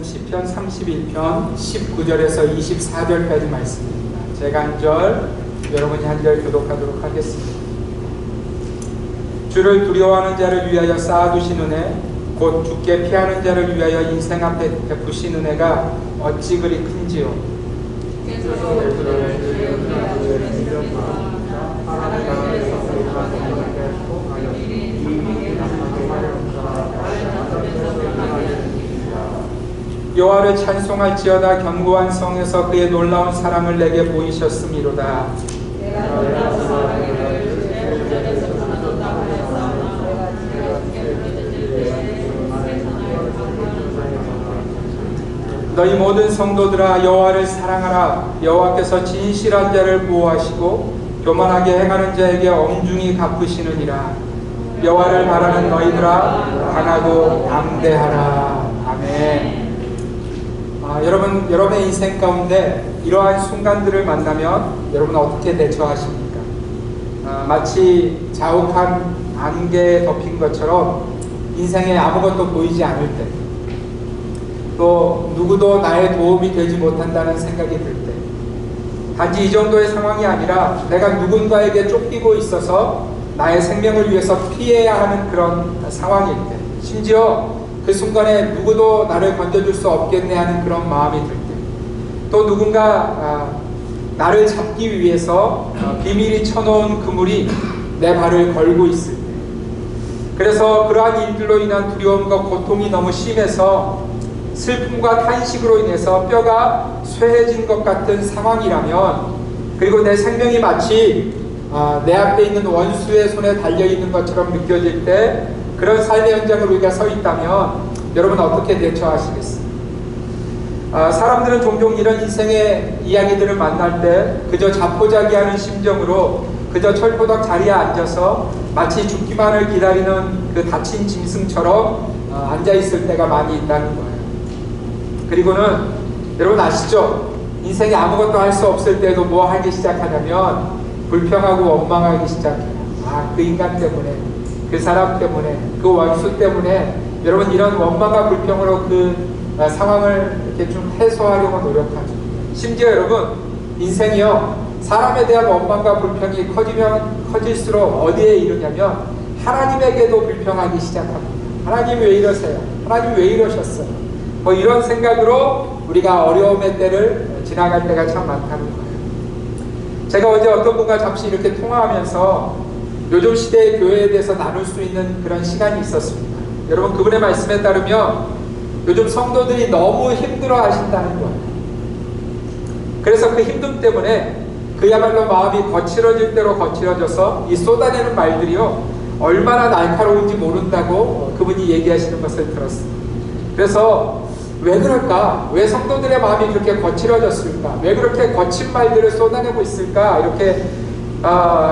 시편 31편 19절에서 24절까지 말씀입니다. 제가 한 절, 여러분이 한 절 교독하도록 하겠습니다. 주를 두려워하는 자를 위하여 쌓아두신 은혜, 곧 주께 피하는 자를 위하여 인생 앞에 베푸신 은혜가 어찌 그리 큰지요. 여호와를 찬송할지어다. 견고한 성에서 그의 놀라운 사랑을 내게 보이셨음이로다. 너희 모든 성도들아, 여호와를 사랑하라. 여호와께서 진실한 자를 보호하시고 교만하게 행하는 자에게 엄중히 갚으시느니라. 여호와를 바라는 너희들아, 강하고 담대하라. 아멘. 여러분의 인생 가운데 이러한 순간들을 만나면 여러분 어떻게 대처하십니까? 마치 자욱한 안개에 덮인 것처럼 인생에 아무것도 보이지 않을 때, 또 누구도 나의 도움이 되지 못한다는 생각이 들 때, 단지 이 정도의 상황이 아니라 내가 누군가에게 쫓기고 있어서 나의 생명을 위해서 피해야 하는 그런 상황일 때, 심지어 그 순간에 누구도 나를 건져줄 수 없겠네 하는 그런 마음이 들 때, 또 누군가 나를 잡기 위해서 비밀히 쳐놓은 그물이 내 발을 걸고 있을 때, 그래서 그러한 일들로 인한 두려움과 고통이 너무 심해서 슬픔과 탄식으로 인해서 뼈가 쇠해진 것 같은 상황이라면, 그리고 내 생명이 마치 내 앞에 있는 원수의 손에 달려있는 것처럼 느껴질 때, 그런 삶의 현장으로 우리가 서 있다면 여러분 어떻게 대처하시겠습니까? 사람들은 종종 이런 인생의 이야기들을 만날 때 그저 자포자기하는 심정으로 그저 철포덕 자리에 앉아서 마치 죽기만을 기다리는 그 다친 짐승처럼 앉아있을 때가 많이 있다는 거예요. 그리고는 여러분 아시죠? 인생에 아무것도 할 수 없을 때도 뭐 하기 시작하냐면 불평하고 원망하기 시작해요. 그 인간 때문에, 그 사람 때문에, 그 원수 때문에. 여러분 이런 원망과 불평으로 그 상황을 이렇게 좀 해소하려고 노력하죠. 심지어 여러분 인생이요, 사람에 대한 원망과 불평이 커지면 커질수록 어디에 이르냐면 하나님에게도 불평하기 시작합니다. 하나님 왜 이러세요? 하나님 왜 이러셨어요? 뭐 이런 생각으로 우리가 어려움의 때를 지나갈 때가 참 많다는 거예요. 제가 어제 어떤 분과 잠시 이렇게 통화하면서 요즘 시대의 교회에 대해서 나눌 수 있는 그런 시간이 있었습니다. 여러분 그분의 말씀에 따르면 요즘 성도들이 너무 힘들어 하신다는 거예요. 그래서 그 힘듦 때문에 그야말로 마음이 거칠어질 대로 거칠어져서 이 쏟아내는 말들이요, 얼마나 날카로운지 모른다고 그분이 얘기하시는 것을 들었습니다. 그래서 왜 그럴까? 왜 성도들의 마음이 그렇게 거칠어졌을까? 왜 그렇게 거친 말들을 쏟아내고 있을까? 이렇게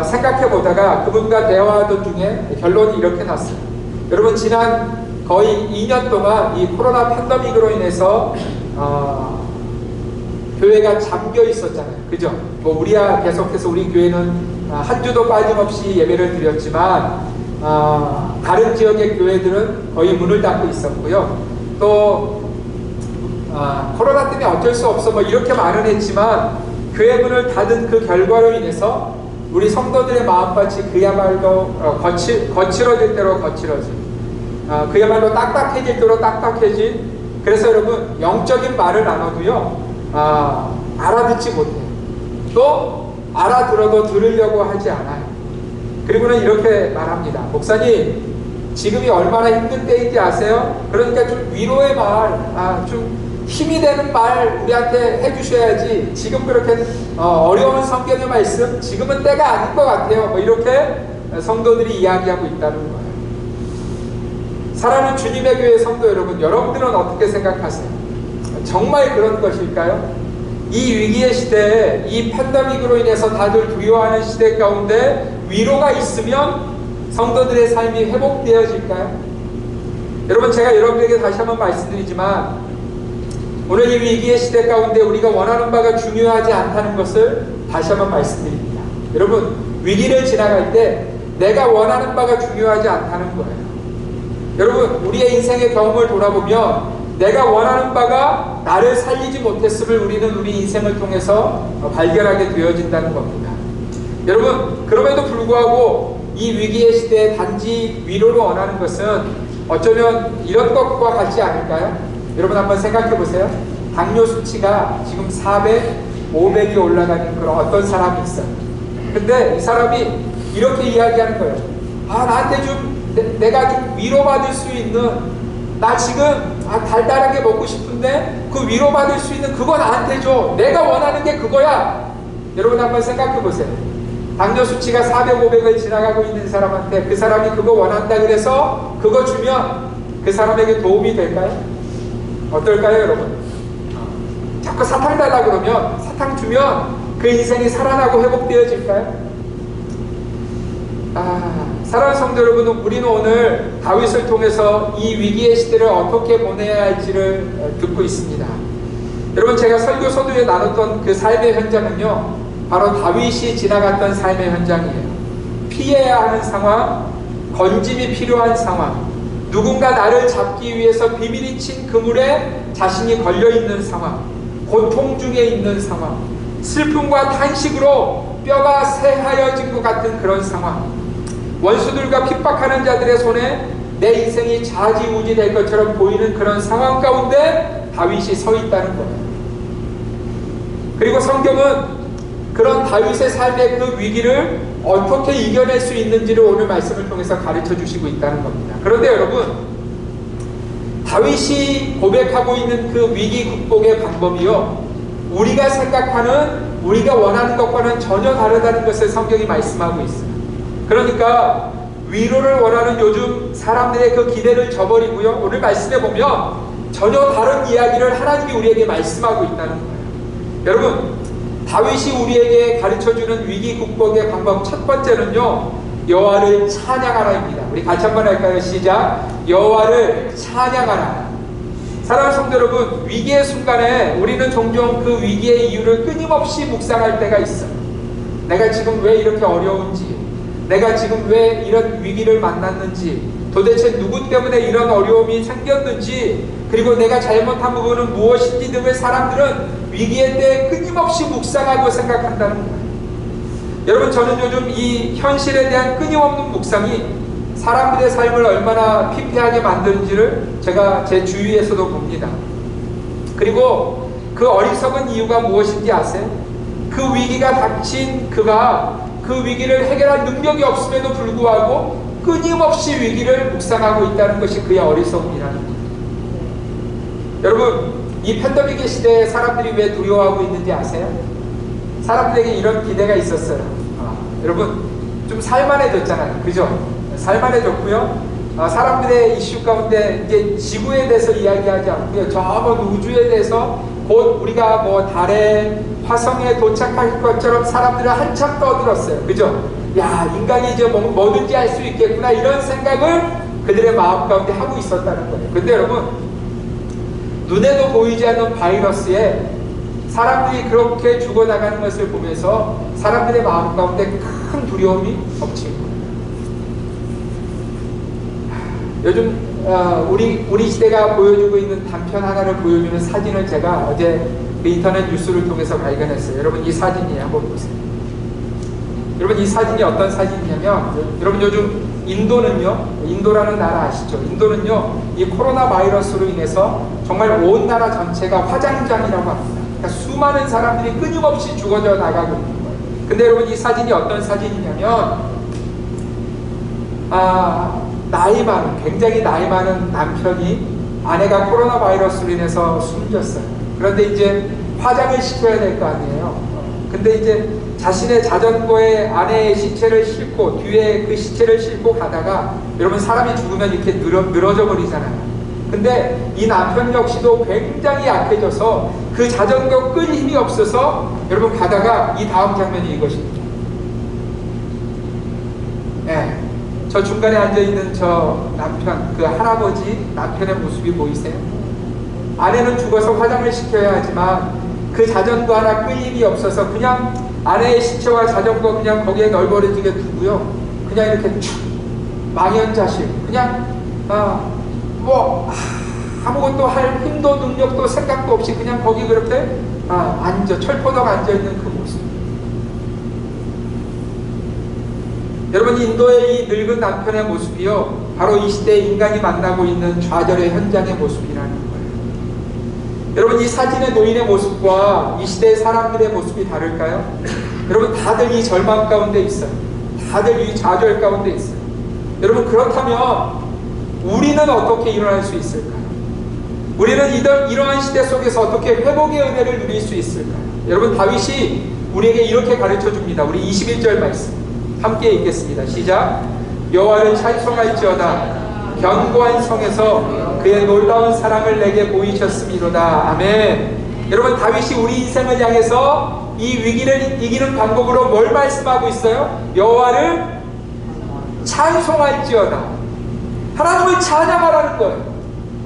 생각해 보다가 그분과 대화하던 중에 결론이 이렇게 났어요. 여러분 지난 거의 2년 동안 이 코로나 팬데믹으로 인해서 교회가 잠겨 있었잖아요. 그죠? 뭐 우리야 계속해서 우리 교회는 한 주도 빠짐없이 예배를 드렸지만 다른 지역의 교회들은 거의 문을 닫고 있었고요. 또 코로나 때문에 어쩔 수 없어 뭐 이렇게 말은 했지만 교회 문을 닫은 그 결과로 인해서 우리 성도들의 마음밭이 그야말로 거칠어질 대로 거칠어진, 그야말로 딱딱해질 대로 딱딱해진. 그래서 여러분 영적인 말을 나눠도요 알아듣지 못해요. 또 알아들어도 들으려고 하지 않아요. 그리고는 이렇게 말합니다. 목사님 지금이 얼마나 힘든 때인지 아세요? 그러니까 좀 위로의 말, 좀 힘이 되는 말 우리한테 해주셔야지. 지금 그렇게 어려운 성경의 말씀 지금은 때가 아닌 것 같아요. 뭐 이렇게 성도들이 이야기하고 있다는 거예요. 사랑하는 주님의 교회 성도 여러분, 여러분들은 어떻게 생각하세요? 정말 그런 것일까요? 이 위기의 시대에, 이 팬데믹으로 인해서 다들 두려워하는 시대 가운데 위로가 있으면 성도들의 삶이 회복되어질까요? 여러분 제가 여러분에게 다시 한번 말씀드리지만 오늘 이 위기의 시대 가운데 우리가 원하는 바가 중요하지 않다는 것을 다시 한번 말씀드립니다. 여러분 위기를 지나갈 때 내가 원하는 바가 중요하지 않다는 거예요. 여러분 우리의 인생의 경험을 돌아보면 내가 원하는 바가 나를 살리지 못했음을 우리는 우리 인생을 통해서 발견하게 되어진다는 겁니다. 여러분, 그럼에도 불구하고 이 위기의 시대에 단지 위로를 원하는 것은 어쩌면 이런 것과 같지 않을까요? 여러분 한번 생각해 보세요. 당뇨 수치가 지금 400, 500이 올라가는 그런 어떤 사람이 있어요. 근데 이 사람이 이렇게 이야기하는 거예요. 나한테 좀 내가 좀 위로받을 수 있는, 나 지금 달달하게 먹고 싶은데 그 위로받을 수 있는 그거 나한테 줘. 내가 원하는 게 그거야. 여러분 한번 생각해 보세요. 당뇨 수치가 400, 500을 지나가고 있는 사람한테 그 사람이 그거 원한다 그래서 그거 주면 그 사람에게 도움이 될까요? 어떨까요, 여러분? 자꾸 사탕 달라 그러면 사탕 주면 그 인생이 살아나고 회복되어질까요? 사랑하는 성도 여러분, 우리는 오늘 다윗을 통해서 이 위기의 시대를 어떻게 보내야 할지를 듣고 있습니다. 여러분, 제가 설교 서두에 나눴던 그 삶의 현장은요, 바로 다윗이 지나갔던 삶의 현장이에요. 피해야 하는 상황, 건짐이 필요한 상황, 누군가 나를 잡기 위해서 비밀이 친 그물에 자신이 걸려있는 상황, 고통 중에 있는 상황, 슬픔과 탄식으로 뼈가 새하여진 것 같은 그런 상황, 원수들과 핍박하는 자들의 손에 내 인생이 좌지우지 될 것처럼 보이는 그런 상황 가운데 다윗이 서 있다는 거예요. 그리고 성경은 그런 다윗의 삶의 그 위기를 어떻게 이겨낼 수 있는지를 오늘 말씀을 통해서 가르쳐 주시고 있다는 겁니다. 그런데 여러분, 다윗이 고백하고 있는 그 위기 극복의 방법이요, 우리가 생각하는, 우리가 원하는 것과는 전혀 다르다는 것을 성경이 말씀하고 있어요. 그러니까 위로를 원하는 요즘 사람들의 그 기대를 저버리고요, 오늘 말씀해 보면 전혀 다른 이야기를 하나님이 우리에게 말씀하고 있다는 거예요. 여러분, 다윗이 우리에게 가르쳐주는 위기 극복의 방법 첫 번째는요, 여호와를 찬양하라입니다. 우리 같이 한번 할까요? 시작. 여호와를 찬양하라. 사랑하는 성도 여러분, 위기의 순간에 우리는 종종 그 위기의 이유를 끊임없이 묵상할 때가 있어요. 내가 지금 왜 이렇게 어려운지, 내가 지금 왜 이런 위기를 만났는지, 도대체 누구 때문에 이런 어려움이 생겼는지, 그리고 내가 잘못한 부분은 무엇인지 등을 사람들은 위기의 때에 끊임없이 묵상하고 생각한다는 거예요. 여러분, 저는 요즘 이 현실에 대한 끊임없는 묵상이 사람들의 삶을 얼마나 피폐하게 만드는지를 제가 제 주위에서도 봅니다. 그리고 그 어리석은 이유가 무엇인지 아세요? 그 위기가 닥친 그가 그 위기를 해결할 능력이 없음에도 불구하고 끊임없이 위기를 묵상하고 있다는 것이 그의 어리석음이라는 거예요. 여러분, 이 팬데믹의 시대에 사람들이 왜 두려워하고 있는지 아세요? 사람들에게 이런 기대가 있었어요. 여러분, 좀 살만해졌잖아요. 그죠? 살만해졌고요. 사람들의 이슈 가운데 이제 지구에 대해서 이야기하지 않고요, 저 먼 우주에 대해서 곧 우리가 뭐 달에, 화성에 도착할 것처럼 사람들은 한참 떠들었어요. 그죠? 야, 인간이 이제 뭐든지 할 수 있겠구나, 이런 생각을 그들의 마음 가운데 하고 있었다는 거예요. 근데 여러분, 눈에도 보이지 않는 바이러스에 사람들이 그렇게 죽어나가는 것을 보면서 사람들의 마음 가운데 큰 두려움이 덮친 거예요. 요즘 우리 시대가 보여주고 있는 단편 하나를 보여주는 사진을 제가 어제 그 인터넷 뉴스를 통해서 발견했어요. 여러분, 이 사진이 한번 보세요. 여러분, 이 사진이 어떤 사진이냐면, 여러분, 요즘 인도라는 나라 아시죠? 인도는요, 이 코로나 바이러스로 인해서 정말 온 나라 전체가 화장장이라고 합니다. 그러니까 수많은 사람들이 끊임없이 죽어져 나가고 있는 거예요. 근데 여러분, 이 사진이 어떤 사진이냐면, 굉장히 나이 많은 남편이 아내가 코로나 바이러스로 인해서 숨졌어요. 그런데 이제 화장을 시켜야 될 거 아니에요. 근데 이제 자신의 자전거에 아내의 시체를 싣고, 뒤에 그 시체를 싣고 가다가, 여러분, 사람이 죽으면 이렇게 늘어져 버리잖아요. 근데 이 남편 역시도 굉장히 약해져서 그 자전거 끌 힘이 없어서, 여러분, 가다가 이 다음 장면이 이것입니다. 네, 저 중간에 앉아있는 저 남편, 그 할아버지 남편의 모습이 보이세요? 아내는 죽어서 화장을 시켜야 하지만 그 자전거 하나 끌 힘이 없어서 그냥 아내의 시체와 자전거 그냥 거기에 널브러지게 두고요, 그냥 이렇게 촥 망연자실, 그냥 아무것도 할 힘도 능력도 생각도 없이 그냥 거기 그렇게 철포덕 앉아있는 그 모습. 여러분, 인도의 이 늙은 남편의 모습이요, 바로 이 시대에 인간이 만나고 있는 좌절의 현장의 모습이라는 거예요. 여러분, 이 사진의 노인의 모습과 이 시대의 사람들의 모습이 다를까요? 여러분, 다들 이 절망 가운데 있어요. 다들 이 좌절 가운데 있어요. 여러분, 그렇다면 우리는 어떻게 일어날 수 있을까요? 우리는 이러한 시대 속에서 어떻게 회복의 은혜를 누릴 수 있을까요? 여러분, 다윗이 우리에게 이렇게 가르쳐 줍니다. 우리 21절 말씀 함께 읽겠습니다. 시작. 여호와를 찬송할지어다. 견고한 성에서 그의 놀라운 사랑을 내게 보이셨음이로다. 아멘. 여러분, 다윗이 우리 인생을 향해서 이 위기를 이기는 방법으로 뭘 말씀하고 있어요? 여호와를 찬송할지어다. 하나님을 찬양하라는 거예요.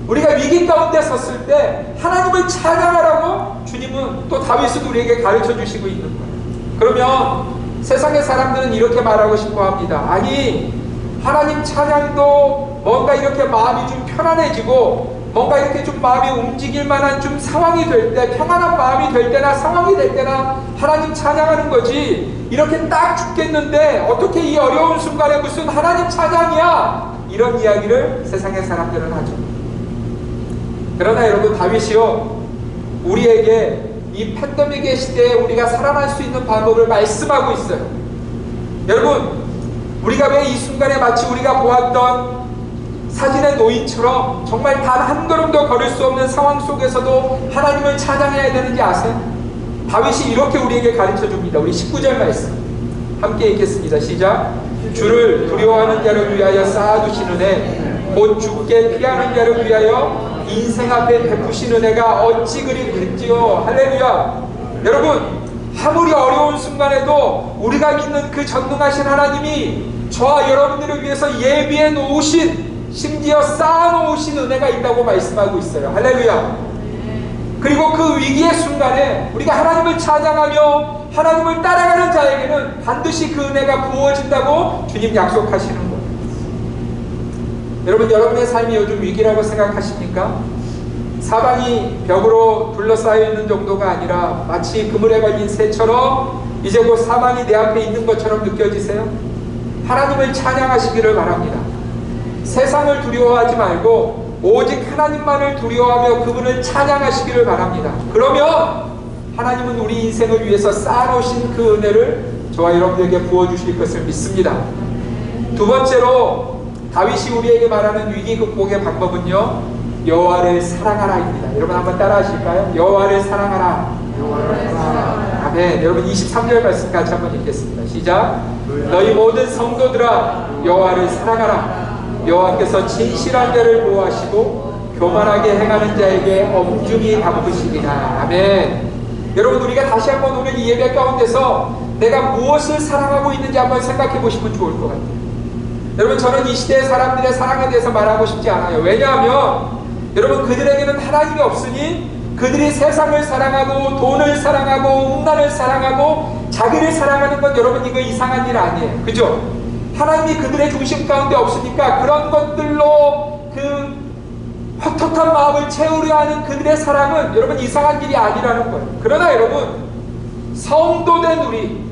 우리가 위기 가운데 섰을 때 하나님을 찬양하라고 주님은 또 다윗은 우리에게 가르쳐 주시고 있는 거예요. 그러면 세상의 사람들은 이렇게 말하고 싶어 합니다. 아니, 하나님 찬양도 뭔가 이렇게 마음이 좀 편안해지고 뭔가 이렇게 좀 마음이 움직일 만한 좀 상황이 될 때, 평안한 마음이 될 때나 상황이 될 때나 하나님 찬양하는 거지, 이렇게 딱 죽겠는데 어떻게 이 어려운 순간에 무슨 하나님 찬양이야, 이런 이야기를 세상의 사람들은 하죠. 그러나 여러분, 다윗이요, 우리에게 이 팬데믹의 시대에 우리가 살아날 수 있는 방법을 말씀하고 있어요. 여러분, 우리가 왜 이 순간에 마치 우리가 보았던 사진의 노인처럼 정말 단 한 걸음도 걸을 수 없는 상황 속에서도 하나님을 찬양해야 되는지 아세요? 다윗이 이렇게 우리에게 가르쳐 줍니다. 우리 19절 말씀 함께 읽겠습니다. 시작. 주를 두려워하는 자를 위하여 쌓아두신 은혜, 곧 죽게 피하는 자를 위하여 인생 앞에 베푸신 은혜가 어찌 그리 큰지요. 할렐루야. 여러분, 아무리 어려운 순간에도 우리가 믿는 그 전능하신 하나님이 저와 여러분들을 위해서 예비해 놓으신, 심지어 쌓아놓으신 은혜가 있다고 말씀하고 있어요. 할렐루야. 그리고 그 위기의 순간에 우리가 하나님을 찬양하며 하나님을 따라가는 자에게는 반드시 그 은혜가 부어진다고 주님 약속하시는 거예요. 여러분, 여러분의 삶이 요즘 위기라고 생각하십니까? 사방이 벽으로 둘러싸여 있는 정도가 아니라 마치 그물에 걸린 새처럼 이제 곧 사망이 내 앞에 있는 것처럼 느껴지세요? 하나님을 찬양하시기를 바랍니다. 세상을 두려워하지 말고 오직 하나님만을 두려워하며 그분을 찬양하시기를 바랍니다. 그러면 하나님은 우리 인생을 위해서 쌓아놓으신 그 은혜를 저와 여러분에게 부어주실 것을 믿습니다. 두 번째로 다윗이 우리에게 말하는 위기 극복의 방법은요, 여호와를 사랑하라입니다. 여러분 한번 따라 하실까요? 여호와를 사랑하라. 여호와를 사랑하라. 아멘. 여러분 23절 말씀 같이 한번 읽겠습니다. 시작. 너희 모든 성도들아, 여호와를 사랑하라. 여호와께서 진실한 자를 보호하시고 교만하게 행하는 자에게 엄중히 갚으시리라. 아멘. 여러분, 우리가 다시 한번 오늘 이 예배 가운데서 내가 무엇을 사랑하고 있는지 한번 생각해 보시면 좋을 것 같아요. 여러분, 저는 이 시대의 사람들의 사랑에 대해서 말하고 싶지 않아요. 왜냐하면 여러분, 그들에게는 하나님이 없으니 그들이 세상을 사랑하고 돈을 사랑하고 음란을 사랑하고 자기를 사랑하는 건 여러분, 이거 이상한 일 아니에요. 그죠? 하나님이 그들의 중심 가운데 없으니까 그런 것들로 그 헛헛한 마음을 채우려 하는 그들의 사랑은 여러분 이상한 일이 아니라는 거예요. 그러나 여러분, 성도된 우리,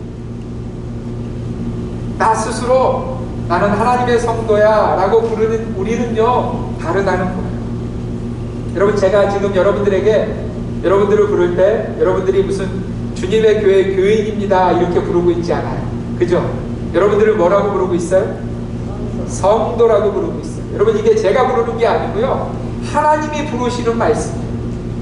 나 스스로 나는 하나님의 성도야 라고 부르는 우리는요, 다르다는 거예요. 여러분, 제가 지금 여러분들을 부를 때 여러분들이 무슨 주님의 교회 교인입니다 이렇게 부르고 있지 않아요. 그죠? 여러분들을 뭐라고 부르고 있어요? 성도라고 부르고 있어요. 여러분, 이게 제가 부르는 게 아니고요, 하나님이 부르시는 말씀이에요.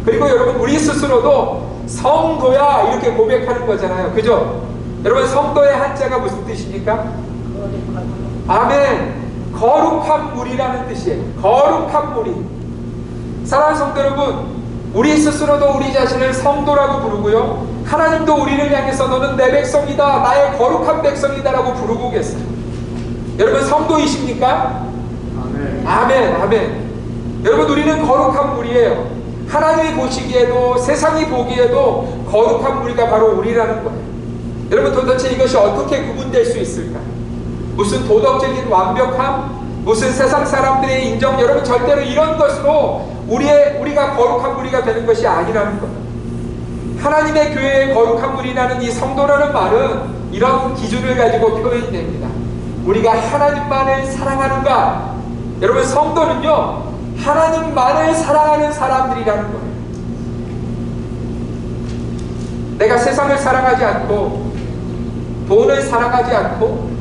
그리고 여러분, 우리 스스로도 성도야 이렇게 고백하는 거잖아요. 그죠? 여러분, 성도의 한자가 무슨 뜻입니까? 아멘. 거룩한 무리라는 뜻이에요. 거룩한 무리. 사랑하는 성도 여러분, 우리 스스로도 우리 자신을 성도라고 부르고요, 하나님도 우리를 향해서 너는 내 백성이다, 나의 거룩한 백성이다 라고 부르고 계세요. 여러분, 성도이십니까? 아멘. 아멘. 아멘. 여러분, 우리는 거룩한 무리예요. 하나님이 보시기에도 세상이 보기에도 거룩한 무리가 바로 우리라는 거예요. 여러분, 도대체 이것이 어떻게 구분될 수 있을까? 무슨 도덕적인 완벽함, 무슨 세상 사람들의 인정, 여러분 절대로 이런 것으로 우리가 거룩한 무리가 되는 것이 아니라는 것. 하나님의 교회의 거룩한 무리라는 이 성도라는 말은 이런 기준을 가지고 표현이 됩니다. 우리가 하나님만을 사랑하는가? 여러분, 성도는요, 하나님만을 사랑하는 사람들이라는 거예요. 내가 세상을 사랑하지 않고, 돈을 사랑하지 않고,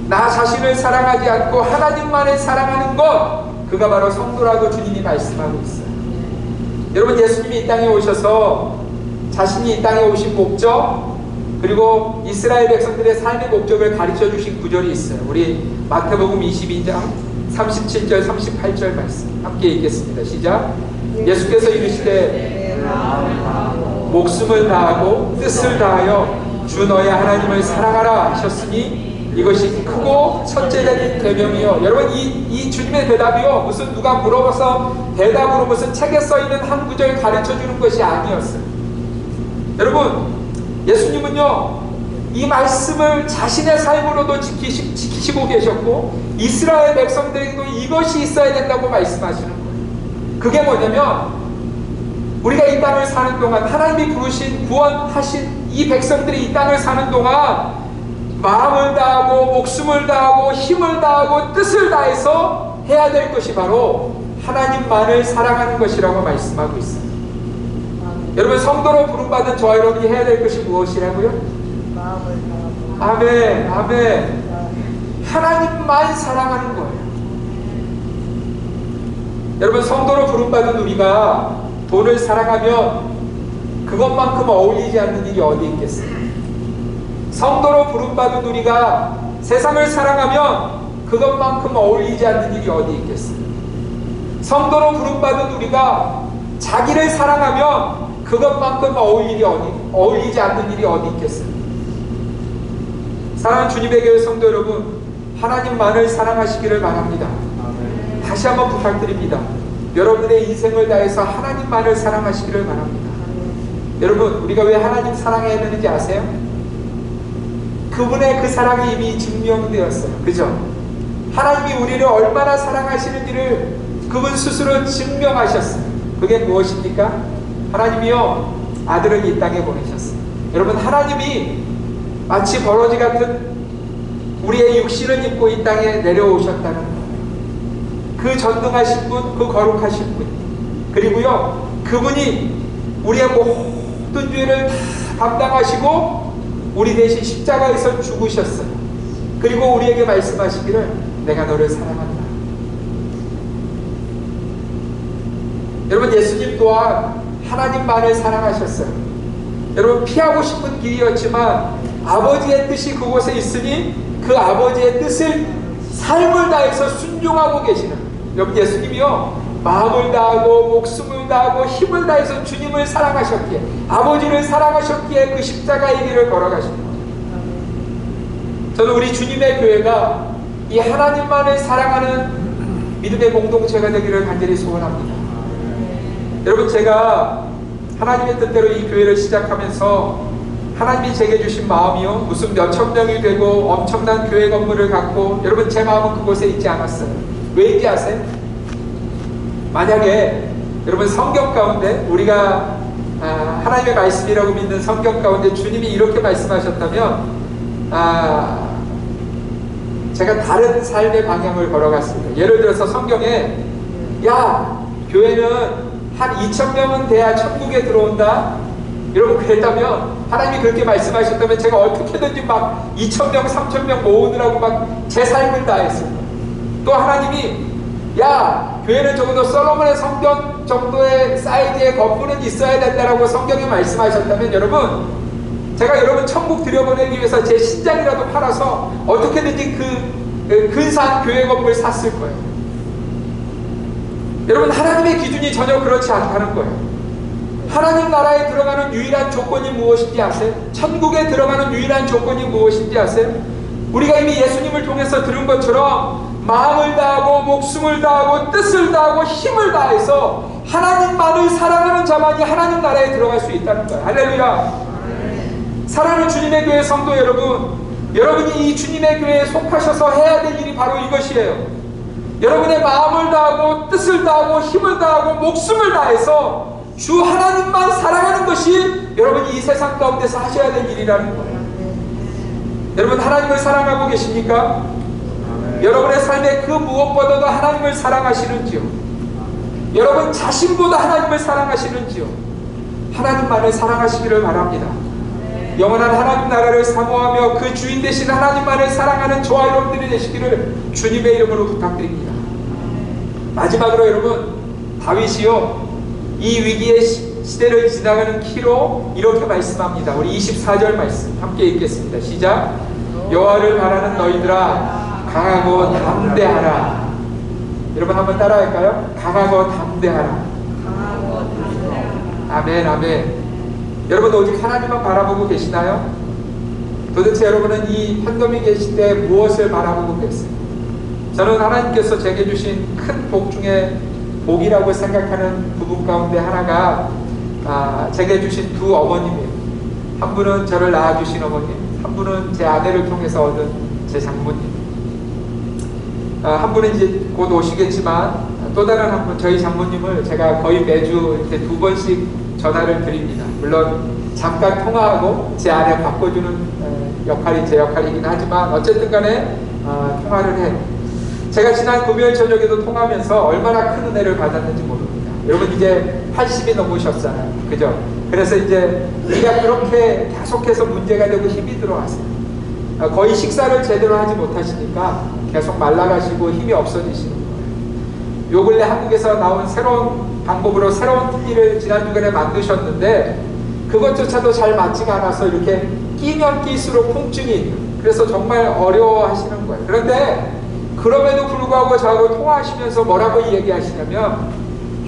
나 자신을 사랑하지 않고 하나님만을 사랑하는 것, 그가 바로 성도라고 주님이 말씀하고 있어요. 여러분, 예수님이 이 땅에 오셔서 자신이 이 땅에 오신 목적, 그리고 이스라엘 백성들의 삶의 목적을 가르쳐 주신 구절이 있어요. 우리 마태복음 22장 37절 38절 말씀 함께 읽겠습니다. 시작. 예수께서 이르시되 목숨을 다하고 뜻을 다하여 주 너의 하나님을 사랑하라 하셨으니 이것이 크고 첫째된 계명이요. 여러분, 이 주님의 대답이요, 무슨 누가 물어봐서 대답으로 무슨 책에 써있는 한 구절 가르쳐 주는 것이 아니었어요. 여러분, 예수님은요, 이 말씀을 자신의 삶으로도 지키시고 계셨고, 이스라엘 백성들에게도 이것이 있어야 된다고 말씀하시는 거예요. 그게 뭐냐면, 우리가 이 땅을 사는 동안, 하나님이 부르신, 구원하신 이 백성들이 이 땅을 사는 동안 마음을 다하고 목숨을 다하고 힘을 다하고 뜻을 다해서 해야 될 것이 바로 하나님만을 사랑하는 것이라고 말씀하고 있어요. 여러분, 성도로 부름받은 저와 여러분이 해야 될 것이 무엇이라고요? 아멘, 아멘. 하나님만 사랑하는 거예요. 여러분, 성도로 부름받은 우리가 돈을 사랑하면 그것만큼 어울리지 않는 일이 어디 있겠어요? 성도로 부름받은 우리가 세상을 사랑하면 그것만큼 어울리지 않는 일이 어디 있겠어요? 성도로 부름받은 우리가 자기를 사랑하면 그것만큼 어울리지 않는 일이 어디 있겠어요? 사랑하는 주님의 교회 성도 여러분, 하나님만을 사랑하시기를 바랍니다. 다시 한번 부탁드립니다. 여러분의 인생을 다해서 하나님만을 사랑하시기를 바랍니다. 여러분, 우리가 왜 하나님 사랑해야 되는지 아세요? 그분의 그 사랑이 이미 증명되었어요. 그죠? 하나님이 우리를 얼마나 사랑하시는지를 그분 스스로 증명하셨어요. 그게 무엇입니까? 하나님이요, 아들을 이 땅에 보내셨어요. 여러분, 하나님이 마치 버러지 같은 우리의 육신을 입고 이 땅에 내려오셨다는 거예요. 그 전능하신 분, 그 거룩하신 분, 그리고요, 그분이 우리의 모든 죄를 다 담당하시고 우리 대신 십자가에서 죽으셨어요. 그리고 우리에게 말씀하시기를 내가 너를 사랑한다. 여러분, 예수님 또한 하나님만을 사랑하셨어요. 여러분, 피하고 싶은 길이었지만 아버지의 뜻이 그곳에 있으니 그 아버지의 뜻을 삶을 다해서 순종하고 계시는, 여러분, 예수님이요, 마음을 다하고 목숨을 다하고 힘을 다해서 주님을 사랑하셨기에, 아버지를 사랑하셨기에 그 십자가의 길을 걸어가신 거예요. 저는 우리 주님의 교회가 이 하나님만을 사랑하는 믿음의 공동체가 되기를 간절히 소원합니다. 여러분, 제가 하나님의 뜻대로 이 교회를 시작하면서 하나님이 제게 주신 마음이요, 무슨 몇천 명이 되고 엄청난 교회 건물을 갖고, 여러분, 제 마음은 그곳에 있지 않았어요. 왜인지 아세요? 만약에 여러분, 성경 가운데 우리가 하나님의 말씀이라고 믿는 성경 가운데 주님이 이렇게 말씀하셨다면 제가 다른 삶의 방향을 걸어갔습니다. 예를 들어서 성경에, 야, 교회는 한 2,000명은 돼야 천국에 들어온다, 여러분, 그랬다면, 하나님이 그렇게 말씀하셨다면 제가 어떻게든지 막 2,000명 3,000명 모으느라고 막 제 삶을 다했어요. 또 하나님이, 야, 교회는 적어도 솔로몬의 성전 정도의 사이즈의 건물은 있어야 된다라고 성경에 말씀하셨다면, 여러분, 제가 여러분 천국 들여보내기 위해서 제 신장이라도 팔아서 어떻게든지 그 근사한 교회 건물 샀을 거예요. 여러분, 하나님의 기준이 전혀 그렇지 않다는 거예요. 하나님 나라에 들어가는 유일한 조건이 무엇인지 아세요? 천국에 들어가는 유일한 조건이 무엇인지 아세요? 우리가 이미 예수님을 통해서 들은 것처럼 마음을 다하고 목숨을 다하고 뜻을 다하고 힘을 다해서 하나님만을 사랑하는 자만이 하나님 나라에 들어갈 수 있다는 거예요. 할렐루야. 사랑하는 주님의 교회 성도 여러분, 여러분이 이 주님의 교회에 속하셔서 해야 될 일이 바로 이것이에요. 여러분의 마음을 다하고 뜻을 다하고 힘을 다하고 목숨을 다해서 주 하나님만 사랑하는 것이 여러분이 이 세상 가운데서 하셔야 될 일이라는 거예요. 여러분 하나님을 사랑하고 계십니까? 여러분의 삶에 그 무엇보다도 하나님을 사랑하시는지요? 여러분 자신보다 하나님을 사랑하시는지요? 하나님만을 사랑하시기를 바랍니다. 영원한 하나님 나라를 사모하며 그 주인 되신 하나님만을 사랑하는 저와 여러분들이 되시기를 주님의 이름으로 부탁드립니다. 마지막으로 여러분, 다윗이요 이 위기의 시대를 지나가는 키로 이렇게 말씀합니다. 우리 24절 말씀 함께 읽겠습니다. 시작. 여호와를 바라는 너희들아 강하고 담대하라. 여러분 한번 따라할까요? 강하고 담대하라. 아멘, 아멘. 여러분 오직 하나님만 바라보고 계시나요? 도대체 여러분은 이 팬데믹의 시대에 무엇을 바라보고 계세요? 저는 하나님께서 제게 주신 큰 복 중에 복이라고 생각하는 부분 가운데 하나가 제게 주신 두 어머님이에요. 한 분은 저를 낳아주신 어머님, 한 분은 제 아내를 통해서 얻은 제 장모님. 한 분은 이제 곧 오시겠지만 또 다른 한 분, 저희 장모님을 제가 거의 매주 이렇게 2번씩 전화를 드립니다. 물론 잠깐 통화하고 제 아내 바꿔주는 역할이 제 역할이긴 하지만 어쨌든 간에 통화를 해요. 제가 지난 금요일 저녁에도 통화하면서 얼마나 큰 은혜를 받았는지 모릅니다. 여러분 이제 80이 넘으셨잖아요. 그죠? 그래서 이제 우리가 그렇게 계속해서 문제가 되고 힘이 들어왔어요. 거의 식사를 제대로 하지 못하시니까 계속 말라가시고 힘이 없어지시는 거예요. 요 근래 한국에서 나온 새로운 방법으로 새로운 특기를 지난 주간에 만드셨는데 그것조차도 잘 맞지가 않아서 이렇게 끼면 끼수록 통증이 있는, 그래서 정말 어려워하시는 거예요. 그런데 그럼에도 불구하고 저하고 통화하시면서 뭐라고 얘기하시냐면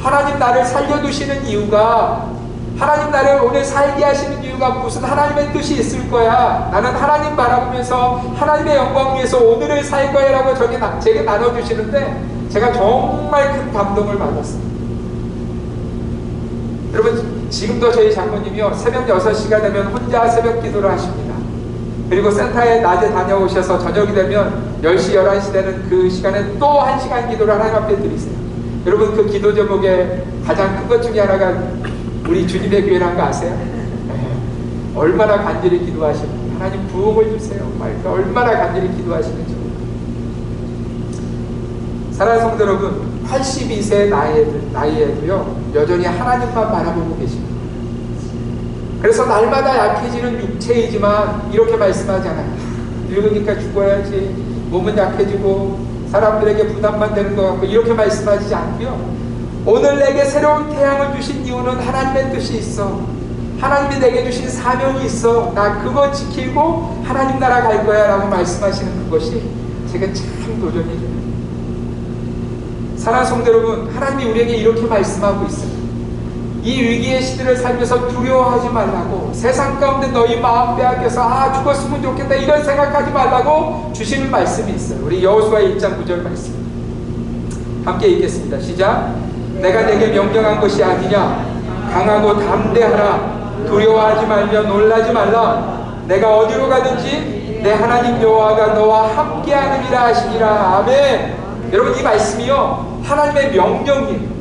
하나님 나를 살려두시는 이유가, 하나님 나를 오늘 살게 하시는 이유가 무슨 하나님의 뜻이 있을 거야. 나는 하나님 바라보면서 하나님의 영광 위해서 오늘을 살 거야 라고 제게 나눠주시는데 제가 정말 큰 감동을 받았습니다. 여러분 지금도 저희 장모님이요 새벽 6시가 되면 혼자 새벽 기도를 하십니다. 그리고 센터에 낮에 다녀오셔서 저녁이 되면 10시, 11시 되는 그 시간에 또 1시간 기도를 하나님 앞에 드리세요. 여러분 그 기도 제목에 가장 큰 것 중에 하나가 우리 주님의 교회라는 거 아세요? 얼마나 간절히 기도하시는지, 하나님 부흥을 주세요. 얼마나 간절히 기도하시는지. 사랑하는 성도 여러분, 82세 나이에도요 여전히 하나님만 바라보고 계십니다. 그래서 날마다 약해지는 육체이지만 이렇게 말씀하잖아요. 늙으니까 죽어야지, 몸은 약해지고 사람들에게 부담만 되는 것 같고 이렇게 말씀하시지 않고요. 오늘 내게 새로운 태양을 주신 이유는 하나님의 뜻이 있어. 하나님이 내게 주신 사명이 있어. 나 그거 지키고 하나님 나라 갈 거야 라고 말씀하시는 그것이 제가 참 도전이. 사랑하는 성도 여러분, 하나님이 우리에게 이렇게 말씀하고 있어요. 이 위기의 시대를 살면서 두려워하지 말라고, 세상 가운데 너희 마음 빼앗겨서 죽었으면 좋겠다 이런 생각하지 말라고 주시는 말씀이 있어요. 우리 여호수아 1장 9절 말씀 함께 읽겠습니다. 시작. 내가 내게 명령한 것이 아니냐. 강하고 담대하라. 두려워하지 말며 놀라지 말라. 내가 어디로 가든지 내 하나님 여호와가 너와 함께하느니라 하시니라. 아멘. 여러분 이 말씀이요 하나님의 명령이에요.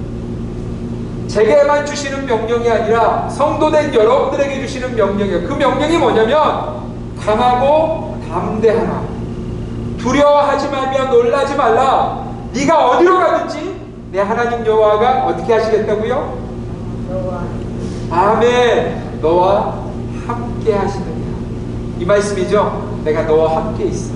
제게만 주시는 명령이 아니라 성도된 여러분들에게 주시는 명령이에요. 그 명령이 뭐냐면 강하고 담대하라. 두려워하지 말며 놀라지 말라. 네가 어디로 가든지 내 하나님 여호와가 어떻게 하시겠다고요? 아멘. 너와 함께 하시느니라. 이 말씀이죠. 내가 너와 함께 있어.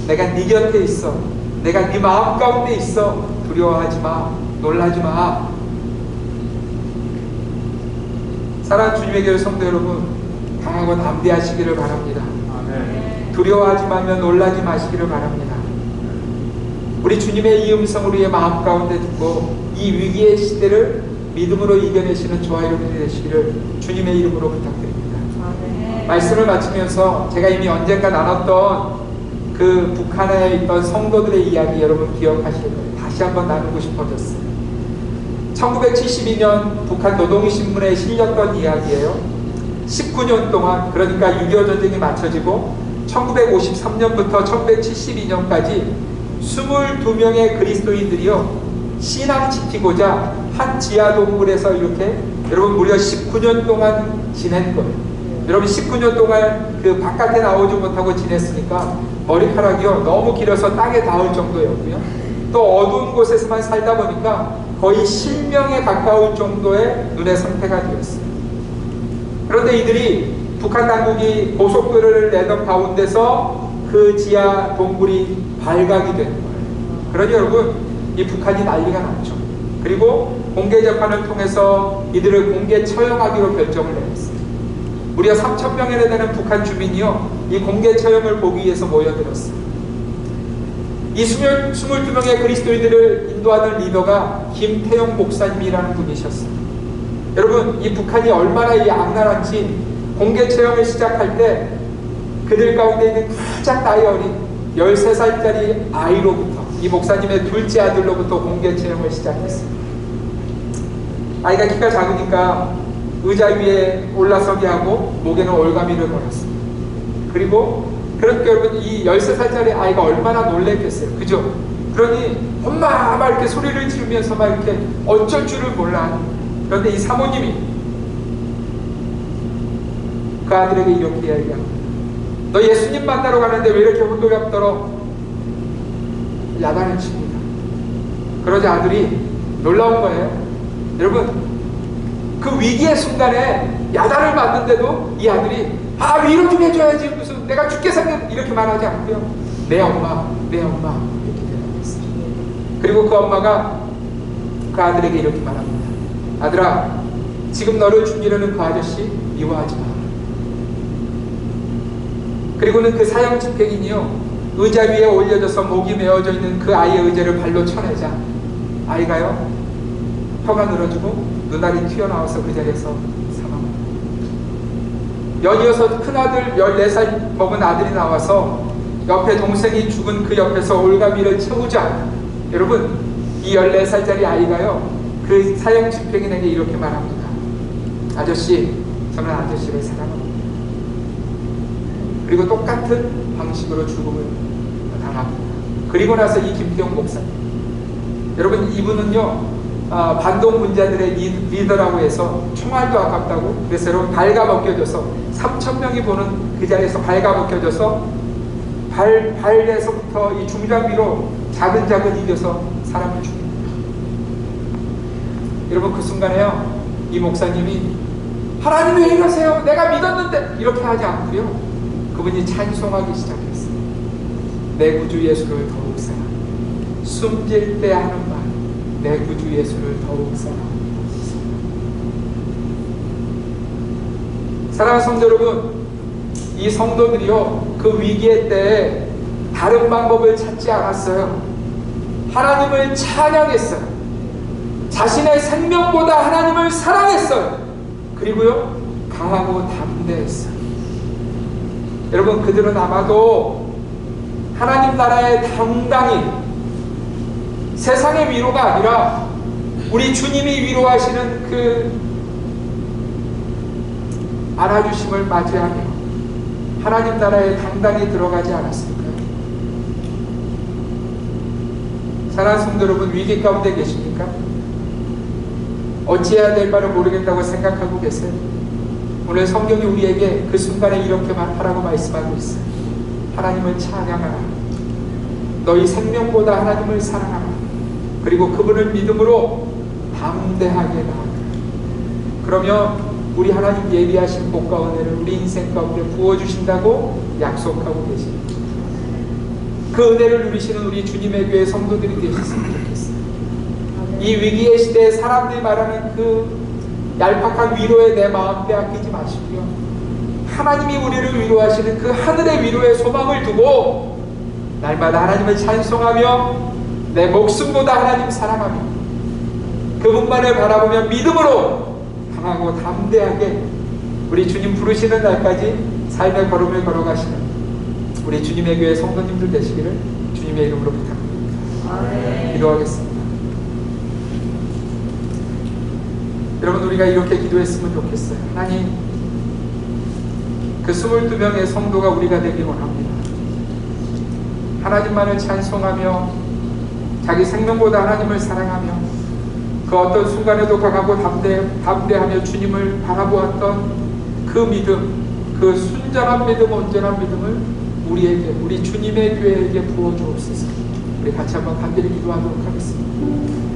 내가 네 곁에 있어. 내가 네 마음 가운데 있어. 두려워하지 마. 놀라지 마. 사랑하는 주님의 교회 성도 여러분, 강하고 담대하시기를 바랍니다. 아멘. 두려워하지 말며 놀라지 마시기를 바랍니다. 우리 주님의 이 음성을 우리의 마음 가운데 두고 이 위기의 시대를 믿음으로 이겨내시는 저와 여러분이 되시기를 주님의 이름으로 부탁드립니다. 아멘. 말씀을 마치면서 제가 이미 언젠가 나눴던 그 북한에 있던 성도들의 이야기 여러분 기억하실 거예요. 다시 한번 나누고 싶어졌어요. 1972년 북한 노동신문에 실렸던 이야기예요. 19년 동안, 그러니까 6.25 전쟁이 맞춰지고 1953년부터 1972년까지 22명의 그리스도인들이요 신앙 지키고자 한 지하 동굴에서 이렇게 여러분 무려 19년 동안 지낸 거예요. 여러분 19년 동안 그 바깥에 나오지 못하고 지냈으니까 머리카락이요 너무 길어서 땅에 닿을 정도였고요. 또 어두운 곳에서만 살다 보니까 거의 실명에 가까울 정도의 눈의 상태가 되었어요. 그런데 이들이 북한 당국이 고속도로를 내던 가운데서 그 지하 동굴이 발각이 된 거예요. 그러니 여러분 이 북한이 난리가 났죠. 그리고 공개 재판을 통해서 이들을 공개 처형하기로 결정을 내렸어요. 무려 3,000명이나 되는 북한 주민이요 이 공개 처형을 보기 위해서 모여들었어요. 이 22명의 그리스도인들을 인도하는 리더가 김태용 목사님이라는 분이셨어요. 여러분 이 북한이 얼마나 이 악랄한지 공개 처형을 시작할 때 그들 가운데 있는 가장 나이 어린 13살짜리 아이로부터 이 목사님의 둘째 아들로부터 공개 처형을 시작했어요. 아이가 키가 작으니까 의자 위에 올라서게 하고 목에는 올가미를 걸었어요. 그리고 그렇게 여러분 이 13살짜리 아이가 얼마나 놀랬겠어요. 그죠? 그러니 엄마 막 이렇게 소리를 지르면서 막 이렇게 어쩔 줄을 몰라. 그런데 이 사모님이 그 아들에게 이렇게 이야기합니다. 너 예수님 만나러 가는데 왜 이렇게 혼돈이 떨어? 야단을 칩니다. 그러자 아들이 놀라운 거예요. 여러분 그 위기의 순간에 야단을 맞는데도 이 아들이 위로 좀 해줘야지 무슨 내가 죽게 생겼 이렇게 말하지 않고요. 내 엄마 이렇게 대답했어요. 그리고 그 엄마가 그 아들에게 이렇게 말합니다. 아들아 지금 너를 죽이려는 그 아저씨 미워하지 마. 그리고는 그 사형 집행인이요 의자 위에 올려져서 목이 메어져 있는 그 아이의 의자를 발로 쳐내자 아이가요 혀가 늘어지고 눈알이 튀어나와서 그 자리에서 사망합니다. 연이어서 큰아들 14살 먹은 아들이 나와서 옆에 동생이 죽은 그 옆에서 올가미를 채우자 여러분 이 14살짜리 아이가요 그 사형 집행인에게 이렇게 말합니다. 아저씨 저는 아저씨를 사랑합니다. 그리고 똑같은 방식으로 죽음을 당합니다. 그리고 나서 이 김태용 목사님 여러분 이분은요 반동 분자들의 리더라고 해서 총알도 아깝다고 그래서 여러분 발가벗겨져서 3,000명이 보는 그 자리에서 발가벗겨져서 발에서부터 이 중장비로 자근자근 이겨서 사람을 죽입니다. 여러분 그 순간에요 이 목사님이 하나님 왜 이러세요? 내가 믿었는데 이렇게 하지 않고요 그분이 찬송하기 시작했어요. 내 구주 예수를 더욱 사랑 숨질 때 하는 말 내 구주 예수를 더욱 사랑합니다. 사랑하는 성도 여러분 이 성도들이요 그 위기의 때에 다른 방법을 찾지 않았어요. 하나님을 찬양했어요. 자신의 생명보다 하나님을 사랑했어요. 그리고요 강하고 담대했어요. 여러분 그들은 아마도 하나님 나라에 당당히 세상의 위로가 아니라 우리 주님이 위로하시는 그 안아주심을 맞이하며 하나님 나라에 당당히 들어가지 않았을까요? 사랑하는 성도 여러분 위기 가운데 계십니까? 어찌해야 될 바를 모르겠다고 생각하고 계세요? 오늘 성경이 우리에게 그 순간에 이렇게 하라고 말씀하고 있어요. 하나님을 찬양하라. 너희 생명보다 하나님을 사랑하라. 그리고 그분을 믿음으로 담대하게 나아가라. 그러면 우리 하나님 예비하신 복과 은혜를 우리 인생 가운데 부어주신다고 약속하고 계십니다. 그 은혜를 누리시는 우리 주님의 교회 성도들이 되셨으면 좋겠어요. 이 위기의 시대에 사람들이 말하는 그 얄팍한 위로에 내 마음 빼앗기지 마시고요. 하나님이 우리를 위로하시는 그 하늘의 위로의 소망을 두고 날마다 하나님을 찬송하며 내 목숨보다 하나님 사랑하며 그분만을 바라보며 믿음으로 강하고 담대하게 우리 주님 부르시는 날까지 삶의 걸음을 걸어가시는 우리 주님의 교회 성도님들 되시기를 주님의 이름으로 부탁드립니다. 기도하겠습니다. 여러분 우리가 이렇게 기도했으면 좋겠어요. 하나님 그 22명의 성도가 우리가 되길 원합니다. 하나님만을 찬송하며 자기 생명보다 하나님을 사랑하며 그 어떤 순간에도 강하고 담대하며 주님을 바라보았던 그 믿음, 그 순전한 믿음, 온전한 믿음을 우리에게, 우리 주님의 교회에게 부어주옵소서. 우리 같이 한번 간절히 기도하도록 하겠습니다.